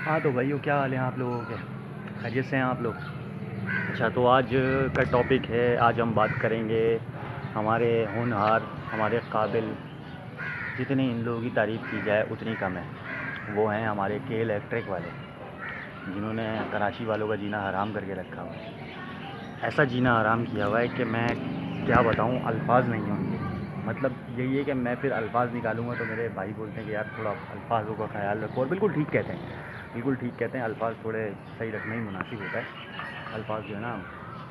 हाँ तो भाइयों, क्या हाल है आप लोगों के? खैरियत से हैं आप लोग? अच्छा, तो आज का टॉपिक है, आज हम बात करेंगे हमारे होनहार, हमारे काबिल, जितनी इन लोगों की तारीफ़ की जाए उतनी कम है। वो हैं हमारे के इलेक्ट्रिक वाले, जिन्होंने कराची वालों का जीना हराम करके रखा हुआ है। ऐसा जीना हराम किया हुआ है कि मैं क्या बताऊं, अल्फाज नहीं होंगे। मतलब यही है कि मैं फिर अल्फाज निकालूंगा तो मेरे भाई बोलते हैं कि यार थोड़ा अल्फाजों का ख्याल रखो, और बिल्कुल ठीक कहते हैं, बिल्कुल ठीक कहते हैं। अल्फाज थोड़े सही रखना ही मुनासिब होता है। अल्फाज जो है ना,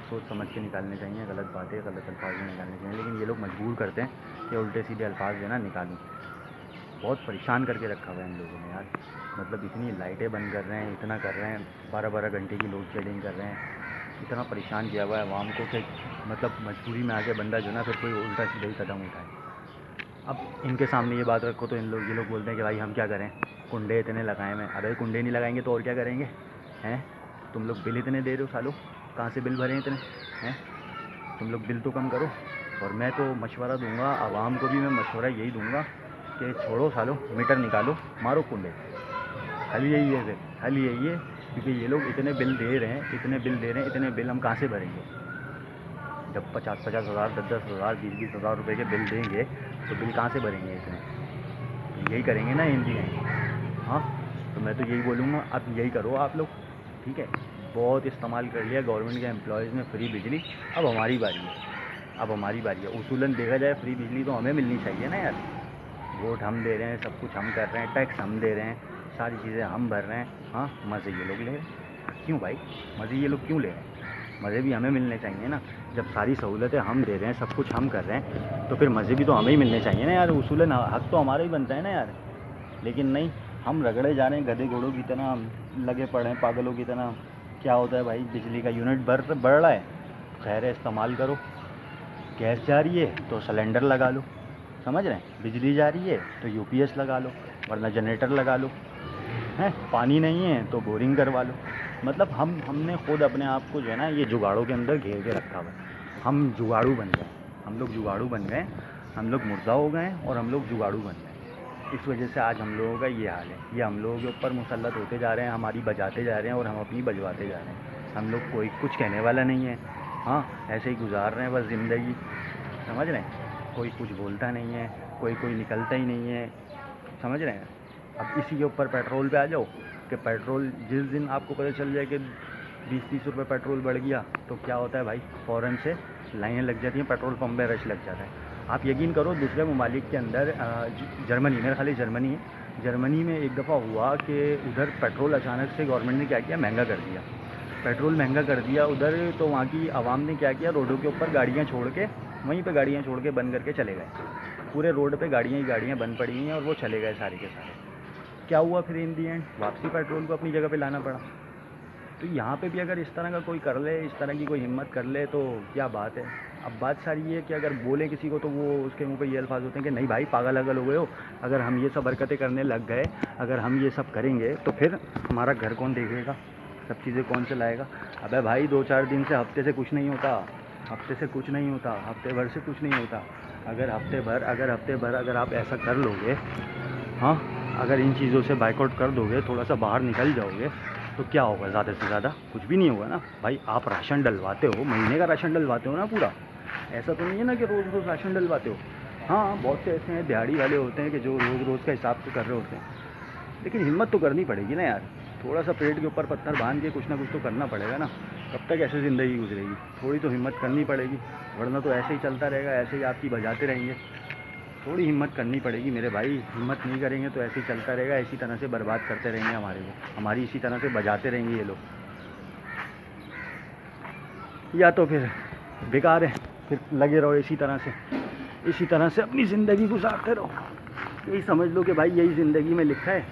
सोच समझ के निकालने चाहिए। गलत बातें गलत अल्फाज में निकालने चाहिए, लेकिन ये लोग मजबूर करते हैं कि उल्टे सीधे अल्फाज जो है ना निकालूँ। बहुत परेशान करके रखा हुआ है इन लोगों ने यार। मतलब इतनी लाइटें बंद कर रहे हैं, इतना कर रहे हैं, 12-12 घंटे की लोड शेडिंग कर रहे हैं। इतना परेशान किया हुआ है आवाम को कि मतलब मजबूरी में आके बंदा जो है ना फिर कोई उल्टा सीधा ही कदम उठाए। अब इनके सामने ये बात रखो तो ये लोग बोलते हैं कि भाई हम क्या करें, कुंडे इतने लगाए हैं। अबे कुंडे नहीं लगाएंगे तो और क्या करेंगे? हैं? तुम लोग बिल इतने दे रहे हो सालों, कहाँ से बिल भरे इतने? हैं? तुम लोग बिल तो कम करो। और मैं तो मशवरा दूंगा आवाम को भी, मैं मशवरा यही दूंगा कि छोड़ो सालों, मीटर निकालो, मारो कुंडे। हल यही है फिर, हल यही है। क्योंकि ये लोग इतने बिल दे रहे हैं, इतने बिल दे रहे हैं, इतने बिल हम कहाँ से भरेंगे? जब 50-50 हज़ार, 10-10 हज़ार, 20-20 हज़ार रुपये के बिल देंगे तो बिल कहाँ से भरेंगे इतने? तो यही करेंगे ना इंडिया। हाँ, तो मैं तो यही बोलूँगा, अब यही करो आप लोग, ठीक है? बहुत इस्तेमाल कर लिया गवर्नमेंट के एम्प्लॉयज़ में फ्री बिजली। अब हमारी बारी है, अब हमारी बारी है। उसूलन देखा जाए फ्री बिजली तो हमें मिलनी चाहिए ना यार। वोट हम दे रहे हैं, सब कुछ हम कर रहे हैं, टैक्स हम दे रहे हैं, सारी चीज़ें हम भर रहे हैं। हाँ, मज़े ये लोग ले रहे हैं। क्यों भाई? मज़े ये लोग क्यों ले रहे हैं? मज़े भी हमें मिलने चाहिए ना। जब सारी सहूलतें हम दे रहे हैं, सब कुछ हम कर रहे हैं, तो फिर मज़े भी तो हमें ही मिलने चाहिए ना यार। उसूलन हक तो हमारा ही बनता है ना यार। लेकिन नहीं, हम रगड़े जा रहे हैं गधे घोड़ों की तरह, लगे पड़े हैं पागलों की तरह। क्या होता है भाई, बिजली का यूनिट बढ़ रहा है, खैर है, इस्तेमाल करो। गैस जा रही है तो सिलेंडर लगा लो, समझ रहे हैं? बिजली जा रही है तो यूपीएस लगा लो, वरना जनरेटर लगा लो। हैं? पानी नहीं है तो बोरिंग करवा लो। मतलब हमने खुद अपने आप को जो है ना ये जुगाड़ों के अंदर घेर के रखा हुआ है। हम जुगाड़ू बन गए, हम लोग जुगाड़ू बन गए, हम लोग मुर्दा हो गए और हम लोग जुगाड़ू बन गए। इस वजह से आज हम लोगों का ये हाल है। ये हम लोगों के ऊपर मुसल्लत होते जा रहे हैं, हमारी बजाते जा रहे हैं और हम अपनी बजवाते जा रहे हैं। हम लोग कोई कुछ कहने वाला नहीं है। हाँ, ऐसे ही गुजार रहे हैं बस ज़िंदगी, समझ रहे हैं? कोई कुछ बोलता नहीं है, कोई निकलता ही नहीं है, समझ रहे हैं? अब इसी के ऊपर पेट्रोल पे आ जाओ कि पेट्रोल जिस दिन आपको पता चल जाए कि 20-30 रुपये पेट्रोल बढ़ गया तो क्या होता है भाई, फ़ौरन से लाइनें लग जाती हैं, पेट्रोल पंप में रश लग जाता है। आप यकीन करो, दूसरे ममालिक के अंदर जर्मनी, मेरा ख्याल है जर्मनी है, जर्मनी में एक दफ़ा हुआ कि उधर पेट्रोल अचानक से गवर्नमेंट ने क्या किया, महंगा कर दिया। पेट्रोल महंगा कर दिया उधर, तो वहाँ की आवाम ने क्या किया, रोडों के ऊपर गाड़ियाँ छोड़ के, वहीं पे गाड़ियाँ छोड़ के बंद करके चले गए। पूरे रोड पे गाड़ियाँ ही गाड़ियाँ बंद पड़ी हुई हैं और वो चले गए सारे के सारे। क्या हुआ फिर इन दी एंड? वापसी पेट्रोल को अपनी जगह पे लाना पड़ा। तो यहाँ पे भी अगर इस तरह का कोई कर ले, इस तरह की कोई हिम्मत कर ले तो क्या बात है। अब बात सारी ये है कि अगर बोले किसी को तो वो उसके मुंह पे ये अल्फाज होते हैं कि नहीं भाई पागल अगल हो गए हो, अगर हम ये सब हरकतें करने लग गए, अगर हम ये सब करेंगे तो फिर हमारा घर कौन देखेगा, सब चीज़ें कौन चलाएगा? अबे भाई 2-4 दिन से, हफ्ते से कुछ नहीं होता, हफ्ते से कुछ नहीं होता, हफ्ते भर से कुछ नहीं होता। अगर हफ्ते भर अगर आप ऐसा कर लोगे, हाँ, अगर इन चीज़ों से बाइकआउट कर दोगे, थोड़ा सा बाहर निकल जाओगे, तो क्या होगा? ज़्यादा से ज़्यादा कुछ भी नहीं होगा ना भाई। आप राशन डलवाते हो, महीने का राशन डलवाते हो ना पूरा, ऐसा तो नहीं है ना कि रोज़ रोज़ राशन डलवाते हो। हाँ, बहुत से ऐसे हैं दिहाड़ी वाले होते हैं कि जो रोज़ रोज़ का हिसाब से कर रहे होते हैं, लेकिन हिम्मत तो करनी पड़ेगी ना यार। थोड़ा सा पेट के ऊपर पत्थर बांध के कुछ ना कुछ तो करना पड़ेगा ना। कब तक ऐसे ज़िंदगी गुजरेगी? थोड़ी तो हिम्मत करनी पड़ेगी, वरना तो ऐसे ही चलता रहेगा, ऐसे ही आपकी बजाते रहेंगे। थोड़ी हिम्मत करनी पड़ेगी मेरे भाई। हिम्मत नहीं करेंगे तो ऐसे ही चलता रहेगा, इसी तरह से बर्बाद करते रहेंगे हमारे को, हमारी इसी तरह से बजाते रहेंगे ये लोग, या तो फिर बेकार है, फिर लगे रहो इसी तरह से, इसी तरह से अपनी ज़िंदगी गुजारते रहो। यही समझ लो कि भाई यही ज़िंदगी में लिखा है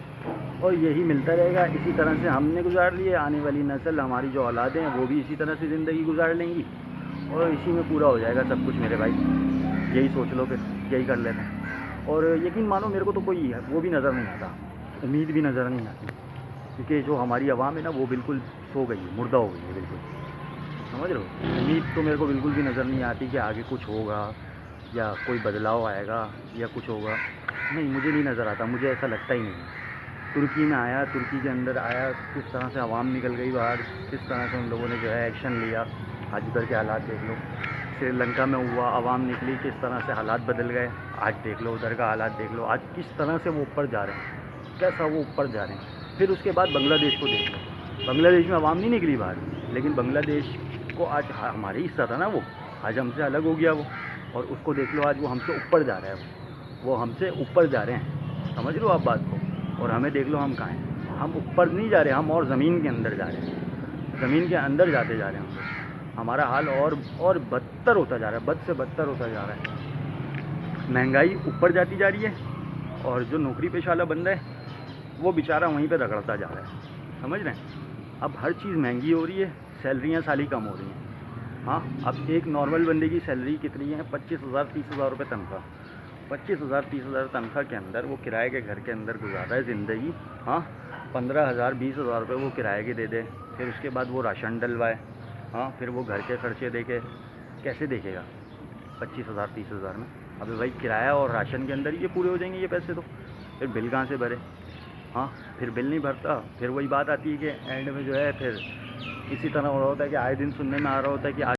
और यही मिलता रहेगा। इसी तरह से हमने गुजार लिए, आने वाली नस्ल, हमारी जो औलादें हैं वो भी इसी तरह से ज़िंदगी गुजार लेंगी और इसी में पूरा हो जाएगा सब कुछ मेरे भाई। यही सोच लो, फिर यही कर लेते हैं। और यकीन मानो मेरे को तो कोई है वो भी नज़र नहीं आता, उम्मीद भी नज़र नहीं आती, क्योंकि जो हमारी आवाम है ना वो बिल्कुल सो गई है, मुर्दा हो गई है बिल्कुल, समझ रहे हो? उम्मीद तो मेरे को बिल्कुल भी नज़र नहीं आती कि आगे कुछ होगा या कोई बदलाव आएगा या कुछ होगा। नहीं, मुझे नहीं नज़र आता, मुझे ऐसा लगता ही नहीं है। तुर्की में आया, तुर्की के अंदर आया, किस तरह से आवाम निकल गई बाहर, किस तरह से उन लोगों ने जो है एक्शन लिया। आज उधर के हालात देख लो। श्रीलंका में हुआ, आवाम निकली, किस तरह से हालात बदल गए। आज देख लो उधर का हालात देख लो, आज किस तरह से वो ऊपर जा रहे हैं, कैसा वो ऊपर जा रहे हैं। फिर उसके बाद बांग्लादेश को देख लो। बांग्लादेश में आवाम नहीं निकली बाहर, लेकिन बांग्लादेश को आज हमारे हिस्सा था ना वो, आज हमसे अलग हो गया वो। और उसको देख लो, आज वो हमसे ऊपर जा रहा है, वो हमसे ऊपर जा रहे हैं। समझ लो आप बात को। और हमें देख लो हम कहाँ हैं, हम ऊपर नहीं जा रहे, हम और ज़मीन के अंदर जा रहे हैं, ज़मीन के अंदर जाते जा रहे हैं हम लोग। हमारा हाल और बदतर होता जा रहा है, बद से बदतर होता जा रहा है। महंगाई ऊपर जाती जा रही है, और जो नौकरी पेशा वाला बंदा है वो बेचारा वहीं पे रगड़ता जा रहा है। समझ रहे हैं। अब हर चीज़ महंगी हो रही है, सैलरियाँ साली कम हो रही हैं। हाँ, अब एक नॉर्मल बंदे की सैलरी कितनी है? 25,000 30,000 रुपये तनख्वाह। 25,000 30,000 तनख्वाह के अंदर वो किराए के घर के अंदर गुजार रहा है ज़िंदगी। हाँ, 15,000 20,000 रुपये वो किराए के दे दे, फिर उसके बाद वो राशन डलवाए। हाँ, फिर वो घर के खर्चे देखे, कैसे देखेगा 25,000 30,000 में? अबे भाई, किराया और राशन के अंदर ही ये पूरे हो जाएंगे ये पैसे, तो फिर बिल कहाँ से भरे? हाँ, फिर बिल नहीं भरता, फिर वही बात आती है कि एंड में जो है फिर इसी तरह हो रहा होता है कि आए दिन सुनने में आ रहा होता है कि